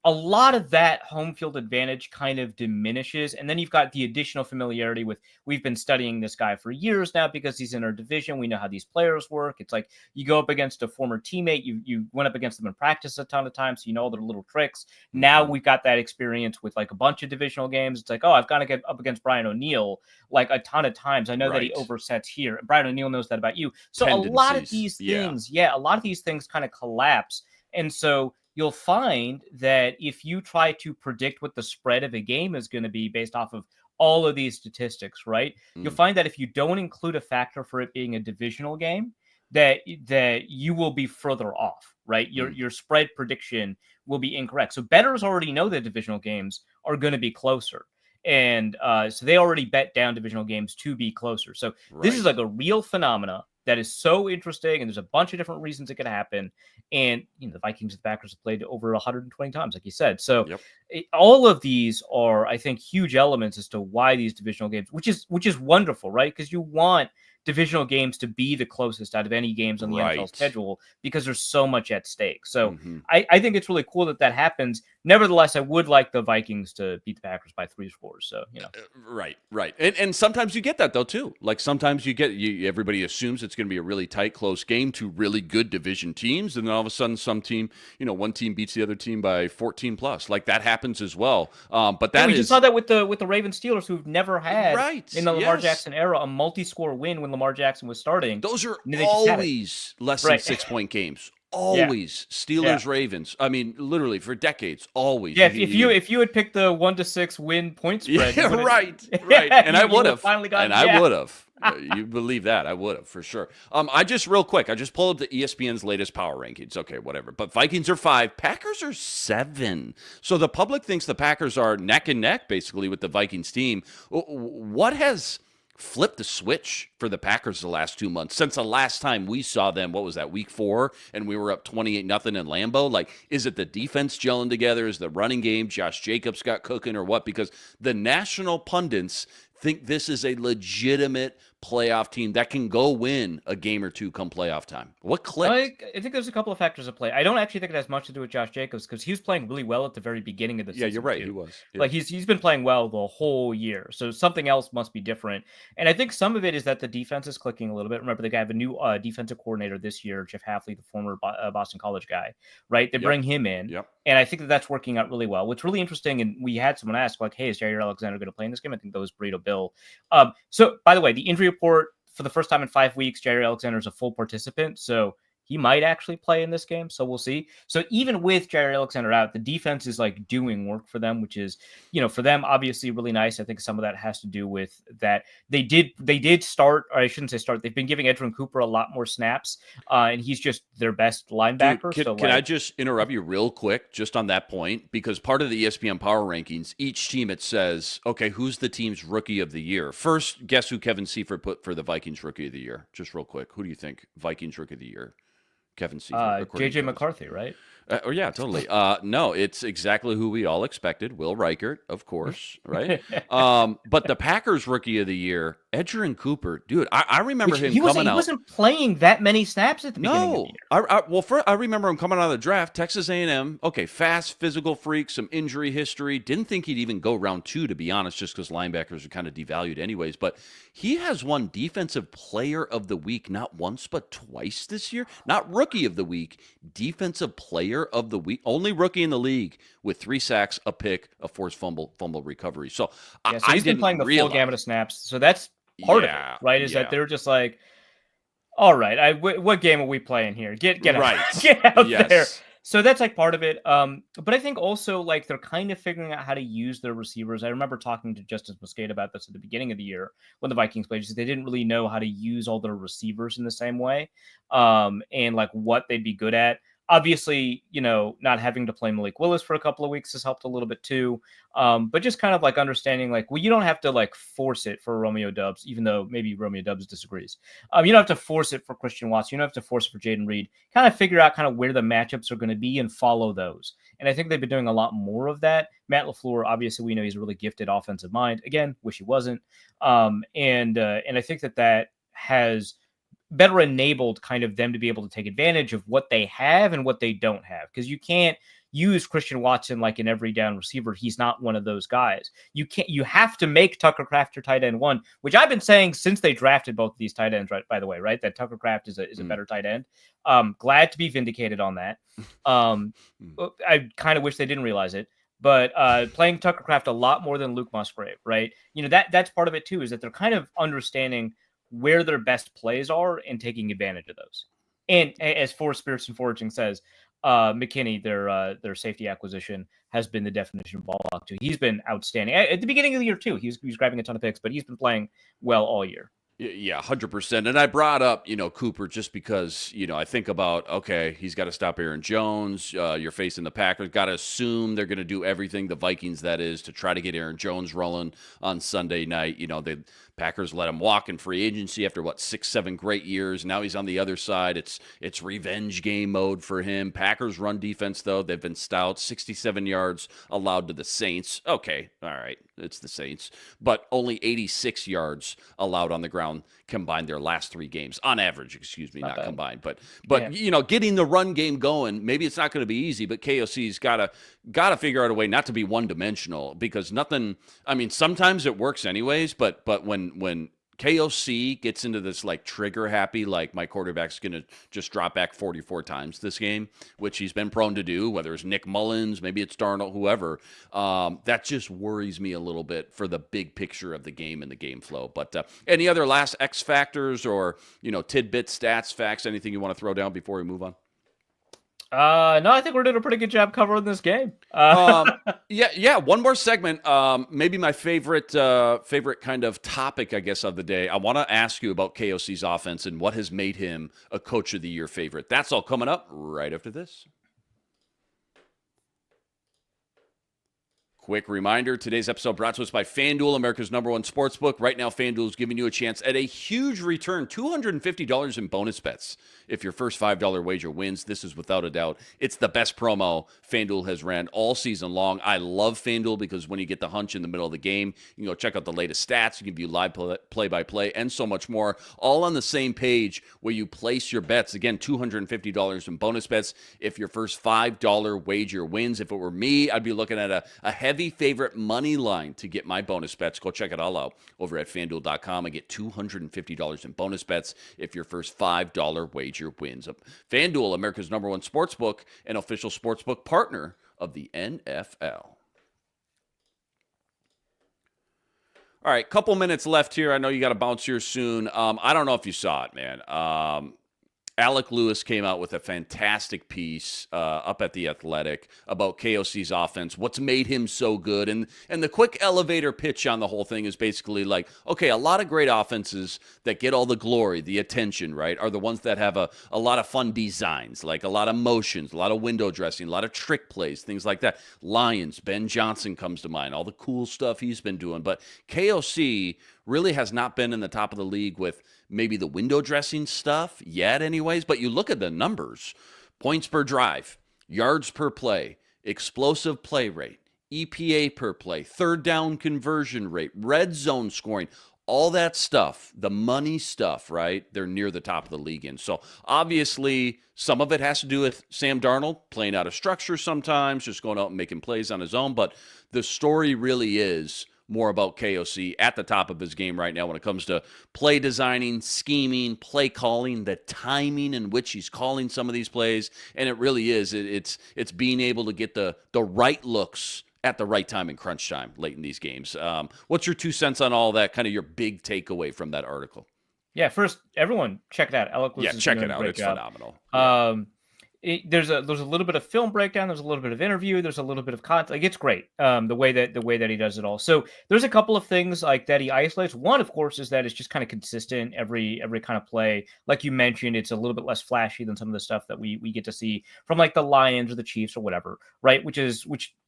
A lot of that home field advantage kind of diminishes. And then you've got the additional familiarity with, we've been studying this guy for years now because he's in our division. We know how these players work. It's like you go up against a former teammate. You went up against them in practice a ton of times, so you know all their little tricks. Now we've got that experience with a bunch of divisional games. It's like, I've got to get up against Brian O'Neill a ton of times. I know that he oversets here. Brian O'Neill knows that about you. So a lot of these things, a lot of these things kind of collapse. And so you'll find that if you try to predict what the spread of a game is going to be based off of all of these statistics, right? You'll find that if you don't include a factor for it being a divisional game, that you will be further off, right? Your spread prediction will be incorrect. So bettors already know that divisional games are going to be closer. And so they already bet down divisional games to be closer. So this is a real phenomena that is so interesting, and there's a bunch of different reasons it could happen. And the Vikings and the Packers have played over 120 times, like you said. So all of these are, I think, huge elements as to why these divisional games, which is wonderful, right? Because you want divisional games to be the closest out of any games on the NFL schedule because there's so much at stake. So I think it's really cool that happens. Nevertheless, I would like the Vikings to beat the Packers by 3 scores. So, Right. And sometimes you get that, though, too. Sometimes everybody assumes it's going to be a really tight, close game to really good division teams. And then all of a sudden, some team, one team beats the other team by 14 plus. That happens as well. But we just saw that with the Ravens Steelers, who've never had in the Lamar Jackson era a multi-score win when Lamar Jackson was starting. Those are always less than 6-point games. always Steelers, Yeah. Ravens. I mean, literally for decades, always. Yeah, if you had picked the 1-6 win point spread, Yeah, right. And I you would have. finally gotten, And I would have. You believe that? I would have for sure. Real quick, I just pulled up the ESPN's latest power rankings. Okay, whatever. But Vikings are 5, Packers are 7. So the public thinks the Packers are neck and neck, basically, with the Vikings team. What has flipped the switch for the Packers the last 2 months since the last time we saw them? What was that, week 4, and we were up 28-0 in Lambeau? Like, is it the defense gelling together? Is the running game Josh Jacobs got cooking, or what? Because the national pundits think this is a legitimate playoff team that can go win a game or two come playoff time. What clicked? I think there's a couple of factors at play. I don't actually think it has much to do with Josh Jacobs because he was playing really well at the very beginning of the season. Yeah, you're right. Too. He was. Yeah. Like he's been playing well the whole year. So something else must be different. And I think some of it is that the defense is clicking a little bit. Remember, they have a new defensive coordinator this year, Jeff Hafley, the former Boston College guy, right? They bring him in. Yep. And I think that's working out really well. What's really interesting, and we had someone ask, like, hey, is Jair Alexander going to play in this game? I think that was Burrito Bill. So, by the way, the injury report, for the first time in 5 weeks, Jair Alexander is a full participant. So he might actually play in this game. So we'll see. So even with Jair Alexander out, the defense is like doing work for them, which is, for them, obviously really nice. I think some of that has to do with that. They did start, or I shouldn't say start. They've been giving Edgerrin Cooper a lot more snaps, and he's just their best linebacker. Dude, can I just interrupt you real quick just on that point? Because part of the ESPN Power Rankings, each team, it says, okay, who's the team's rookie of the year? First, guess who Kevin Seifert put for the Vikings rookie of the year? Just real quick. Who do you think Vikings rookie of the year? Kevin Seifert. JJ McCarthy, right? Yeah, totally. No, it's exactly who we all expected. Will Reichert, of course, right? But the Packers rookie of the year, Edgerrin Cooper, dude, I remember him coming out. He wasn't playing that many snaps at the beginning of the year. I remember him coming out of the draft, Texas A&M. Okay, fast, physical freak, some injury history. Didn't think he'd even go round 2, to be honest, just because linebackers are kind of devalued anyways. But he has won Defensive Player of the Week not once but twice this year. Not Rookie of the Week, Defensive Player of the Week. Only rookie in the league with 3 sacks, a pick, a forced fumble recovery. So, he's been playing the full gamut of snaps. So that's part of it, right? Is that they're just like, all right, what game are we playing here? Get right. Get out there. So that's like part of it. But I think also like they're kind of figuring out how to use their receivers. I remember talking to Justice Mosqueda about this at the beginning of the year when the Vikings played. They didn't really know how to use all their receivers in the same way, and like what they'd be good at. Obviously, not having to play Malik Willis for a couple of weeks has helped a little bit too. But just kind of like understanding, like, well, you don't have to like force it for Romeo Doubs, even though maybe Romeo Doubs disagrees. You don't have to force it for Christian Watson. You don't have to force it for Jaden Reed. Kind of figure out kind of where the matchups are going to be and follow those. And I think they've been doing a lot more of that. Matt LaFleur, obviously, we know he's a really gifted offensive mind. Again, wish he wasn't. And I think that has better enabled kind of them to be able to take advantage of what they have and what they don't have. Because you can't use Christian Watson like an every down receiver. He's not one of those guys. You have to make Tucker Kraft your tight end 1, which I've been saying since they drafted both of these tight ends, right? By the way, right? That Tucker Kraft is a better tight end. Glad to be vindicated on that. I kind of wish they didn't realize it. But playing Tucker Kraft a lot more than Luke Musgrave, right? That's part of it too, is that they're kind of understanding where their best plays are and taking advantage of those. And as Forrest Spirits and Foraging says, McKinney, their safety acquisition, has been the definition of ball hawk too. He's been outstanding at the beginning of the year too. He was grabbing a ton of picks, but he's been playing well all year. Yeah, 100%. And I brought up, Cooper just because, I think about, okay, he's got to stop Aaron Jones. You're facing the Packers. Got to assume they're going to do everything, the Vikings, that is, to try to get Aaron Jones rolling on Sunday night. The Packers let him walk in free agency after, 6-7 great years. Now he's on the other side. It's revenge game mode for him. Packers run defense, though. They've been stout. 67 yards allowed to the Saints. Okay, all right, it's the Saints. But only 86 yards allowed on the ground combined their last 3 games. On average, not combined. But getting the run game going, maybe it's not going to be easy, but KOC's got to figure out a way not to be one-dimensional, because nothing, sometimes it works anyways, but when KOC gets into this like trigger happy, like my quarterback's going to just drop back 44 times this game, which he's been prone to do, whether it's Nick Mullins, maybe it's Darnold, whoever, that just worries me a little bit for the big picture of the game and the game flow. But any other last X factors or, tidbits, stats, facts, anything you want to throw down before we move on? No, I think we're doing a pretty good job covering this game. Yeah. One more segment. Maybe my favorite kind of topic, I guess, of the day. I want to ask you about KOC's offense and what has made him a Coach of the Year favorite. That's all coming up right after this. Quick reminder, today's episode brought to us by FanDuel, America's #1 sportsbook. Right now, FanDuel is giving you a chance at a huge return, $250 in bonus bets. If your first $5 wager wins, this is without a doubt. It's the best promo FanDuel has ran all season long. I love FanDuel because when you get the hunch in the middle of the game, you can go check out the latest stats, give you live play-by-play, and so much more, all on the same page where you place your bets. Again, $250 in bonus bets if your first $5 wager wins. If it were me, I'd be looking at a heavy favorite money line to get my bonus bets. Go check it all out over at FanDuel.com. I get $250 in bonus bets if your first $5 wager wins. FanDuel, America's #1 sportsbook and official sportsbook partner of the NFL. All right, couple minutes left here. I know you got to bounce here soon. I don't know if you saw it, man. Alec Lewis came out with a fantastic piece up at The Athletic about KOC's offense, what's made him so good. And the quick elevator pitch on the whole thing is basically like, okay, a lot of great offenses that get all the glory, the attention, right, are the ones that have a lot of fun designs, like a lot of motions, a lot of window dressing, a lot of trick plays, things like that. Lions, Ben Johnson comes to mind, all the cool stuff he's been doing. But KOC really has not been in the top of the league with maybe the window dressing stuff yet anyways, but you look at the numbers, points per drive, yards per play, explosive play rate, EPA per play, third down conversion rate, red zone scoring, all that stuff, the money stuff, right? They're near the top of the league in. So obviously some of it has to do with Sam Darnold playing out of structure sometimes, just going out and making plays on his own, but the story really is more about KOC at the top of his game right now when it comes to play designing, scheming, play calling, the timing in which he's calling some of these plays. And it really is. It's being able to get the right looks at the right time in crunch time late in these games. What's your 2 cents on all that, kind of your big takeaway from that article? Yeah, first, everyone check it out. Alec Lewis check it out. It's phenomenal. There's a little bit of film breakdown. There's a little bit of interview. There's a little bit of content. Like, it's great. The way that he does it all. So there's a couple of things like that he isolates. One, of course, is that it's just kind of consistent every kind of play. Like you mentioned, it's a little bit less flashy than some of the stuff that we get to see from like the Lions or the Chiefs or whatever, right? Which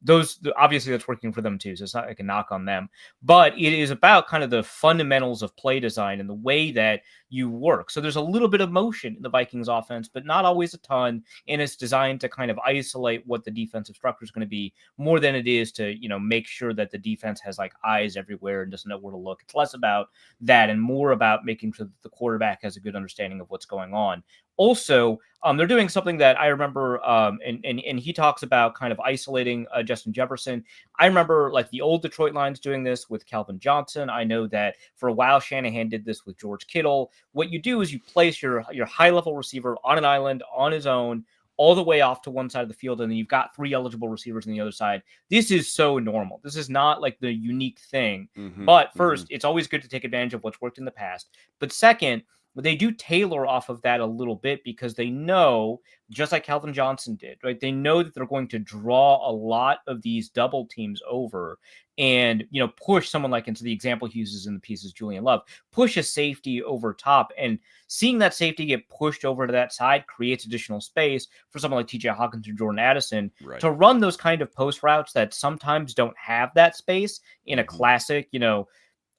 those obviously that's working for them too. So it's not like a knock on them, but it is about kind of the fundamentals of play design and the way that you work. So there's a little bit of motion in the Vikings offense, but not always a ton. And it's designed to kind of isolate what the defensive structure is going to be more than it is to, make sure that the defense has like eyes everywhere and doesn't know where to look. It's less about that and more about making sure that the quarterback has a good understanding of what's going on. Also, they're doing something that I remember, and he talks about kind of isolating Justin Jefferson. I remember like the old Detroit Lions doing this with Calvin Johnson. I know that for a while Shanahan did this with George Kittle. What you do is you place your high-level receiver on an island on his own, all the way off to one side of the field, and then you've got 3 eligible receivers on the other side. This is so normal. This is not like the unique thing. But first, it's always good to take advantage of what's worked in the past. But second, they do tailor off of that a little bit because they know, just like Calvin Johnson did, right? They know that they're going to draw a lot of these double teams over and, push someone like, into the example he uses in the piece is Julian Love, push a safety over top, and seeing that safety get pushed over to that side creates additional space for someone like TJ Hawkins or Jordan Addison to run those kind of post routes that sometimes don't have that space in a classic,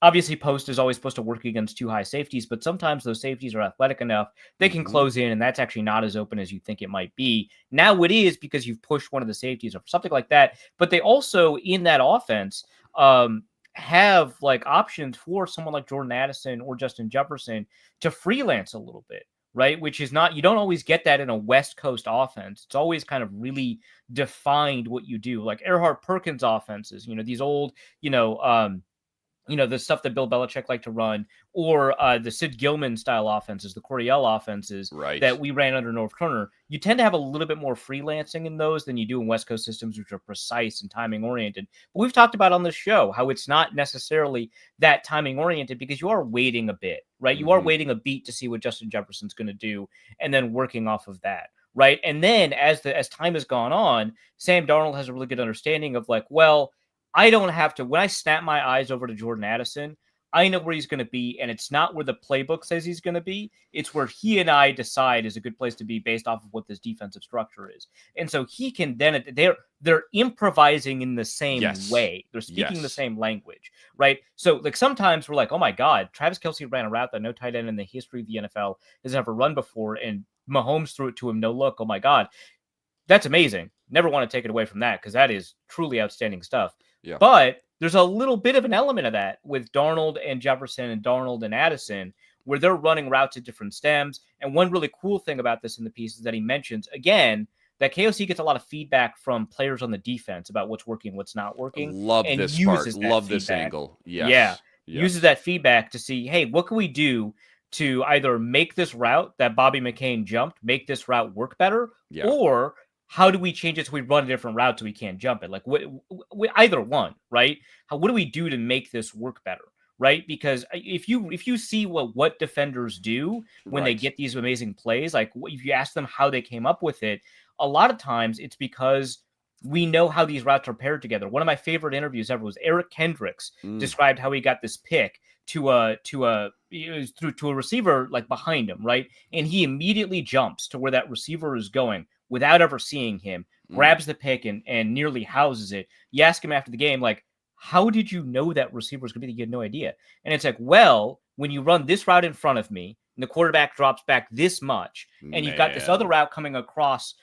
obviously, post is always supposed to work against 2 high safeties, but sometimes those safeties are athletic enough they can close in, and that's actually not as open as you think it might be. Now it is because you've pushed one of the safeties or something like that. But they also, in that offense, have like options for someone like Jordan Addison or Justin Jefferson to freelance a little bit, right? Which is not, you don't always get that in a West Coast offense. It's always kind of really defined what you do. Like Erhard Perkins offenses, these old, the stuff that Bill Belichick liked to run, or the Sid Gilman style offenses, the Coryell offenses that we ran under North Turner. You tend to have a little bit more freelancing in those than you do in West Coast systems, which are precise and timing oriented. But we've talked about on this show how it's not necessarily that timing oriented because you are waiting a bit, right? You are waiting a beat to see what Justin Jefferson's going to do and then working off of that. right? And then as time has gone on, Sam Darnold has a really good understanding of like, well, I don't have to, when I snap my eyes over to Jordan Addison, I know where he's going to be, and it's not where the playbook says he's going to be. It's where he and I decide is a good place to be based off of what this defensive structure is. And so he can then, they're improvising in the same way. They're speaking the same language, right? So like sometimes we're like, oh my God, Travis Kelce ran a route that no tight end in the history of the NFL has ever run before, and Mahomes threw it to him no look. Oh my God. That's amazing. Never want to take it away from that because that is truly outstanding stuff. Yeah. But there's a little bit of an element of that with Darnold and Jefferson and Darnold and Addison, where they're running routes at different stems. And one really cool thing about this in the piece is that he mentions, again, that KOC gets a lot of feedback from players on the defense about what's working, what's not working. Love this part. Love this angle. Yes. Yeah. Yes. Uses that feedback to see, hey, what can we do to either make this route that Bobby McCain jumped, make this route work better, or how do we change it so we run a different route so we can't jump it? Like either one, right? What do we do to make this work better, right? Because if you see what defenders do when they get these amazing plays, like if you ask them how they came up with it, a lot of times it's because we know how these routes are paired together. One of my favorite interviews ever was Eric Kendricks described how he got this pick to a receiver like behind him, right? And he immediately jumps to where that receiver is going without ever seeing him, grabs the pick and nearly houses it. You ask him after the game, like, how did you know that receiver was going to be? You had no idea. And it's like, well, when you run this route in front of me and the quarterback drops back this much, and you've got this other route coming across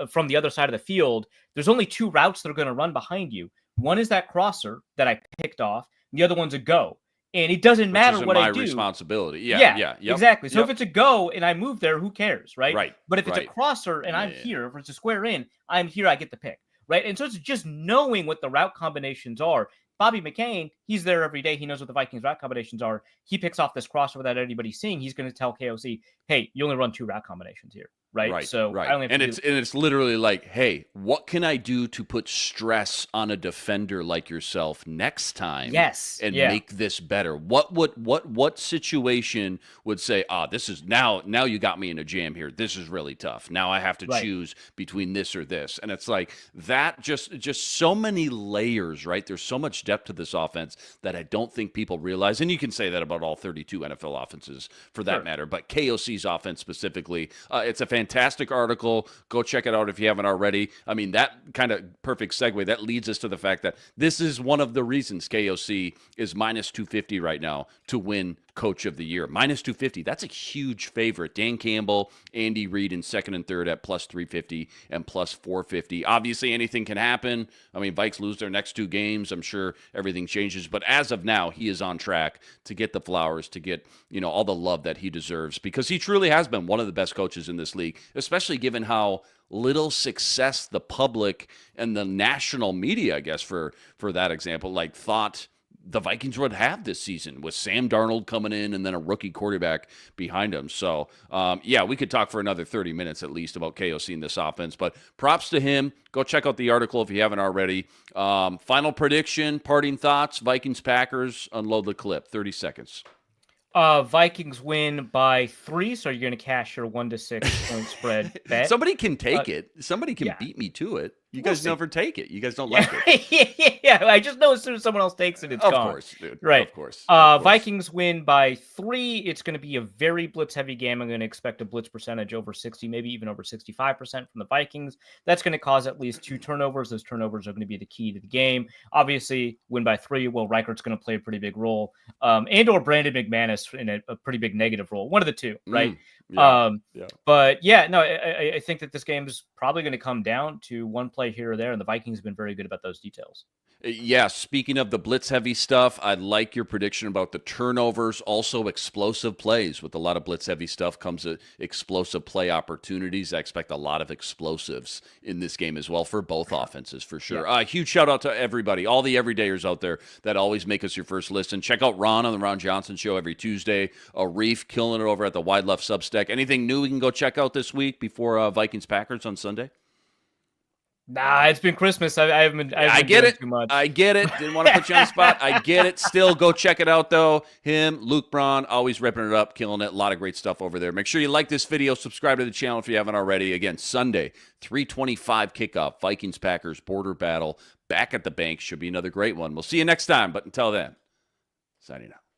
from the other side of the field, there's only two routes that are going to run behind you. One is that crosser that I picked off, and the other one's a go. And it doesn't matter what I do. Responsibility. Yeah. Exactly. So if it's a go and I move there, who cares, right? Right. But if it's a crosser and I'm here, if it's a square in, I'm here, I get the pick, right? And so it's just knowing what the route combinations are. Bobby McCain, he's there every day. He knows what the Vikings route combinations are. He picks off this crosser without anybody seeing. He's going to tell KOC, hey, you only run two route combinations here. Right. So I only have it's literally like, hey, what can I do to put stress on a defender like yourself next time? Yes. And make this better? What situation would say, this is now you got me in a jam here. This is really tough. Now I have to choose between this or this. And it's like that just so many layers, right? There's so much depth to this offense that I don't think people realize. And you can say that about all 32 NFL offenses for that matter. But KOC's offense specifically, it's a fantastic article. Go check it out if you haven't already. I mean, that kind of perfect segue, that leads us to the fact that this is one of the reasons KOC is minus 250 right now to win Coach of the Year. Minus 250. That's a huge favorite. Dan Campbell, Andy Reid in second and third at plus 350 and plus 450. Obviously, anything can happen. I mean, Vikes lose their next two games. I'm sure everything changes. But as of now, he is on track to get the flowers, to get, all the love that he deserves, because he truly has been one of the best coaches in this league, especially given how little success the public and the national media, I guess, for that example, like thought the Vikings would have this season with Sam Darnold coming in and then a rookie quarterback behind him. So, we could talk for another 30 minutes at least about KOC in this offense, but props to him. Go check out the article if you haven't already. Final prediction, parting thoughts, Vikings Packers, unload the clip, 30 seconds. Vikings win by 3, so you're going to cash your 1-6 point spread bet. Somebody can take it. Somebody can beat me to it. You guys never take it. You guys don't like it. Yeah. I just know as soon as someone else takes it, it's gone. Of course, dude. Right. Of course. Vikings win by 3. It's going to be a very blitz-heavy game. I'm going to expect a blitz percentage over 60, maybe even over 65% from the Vikings. That's going to cause at least 2 turnovers. Those turnovers are going to be the key to the game. Obviously, win by 3. Well, Reichert's going to play a pretty big role, and/or Brandon McManus in a pretty big negative role. One of the two, right? But I think that this game is probably going to come down to one play here or there, and the Vikings have been very good about those details. Yeah, speaking of the blitz-heavy stuff, I like your prediction about the turnovers, also explosive plays. With a lot of blitz-heavy stuff comes explosive play opportunities. I expect a lot of explosives in this game as well for both offenses, for sure. Huge shout-out to everybody, all the everydayers out there that always make us your first listen. Check out Ron on the Ron Johnson Show every Tuesday. Reef killing it over at the Wide Left Substack. Anything new we can go check out this week before Vikings Packers on Sunday? Nah, it's been Christmas. I haven't I been get doing it. too much. I get it. Didn't want to put you on the spot. I get it. Still, go check it out, though. Him, Luke Braun, always ripping it up, killing it. A lot of great stuff over there. Make sure you like this video. Subscribe to the channel if you haven't already. Again, Sunday, 3:25 kickoff. Vikings Packers border battle. Back at the bank. Should be another great one. We'll see you next time. But until then, signing out.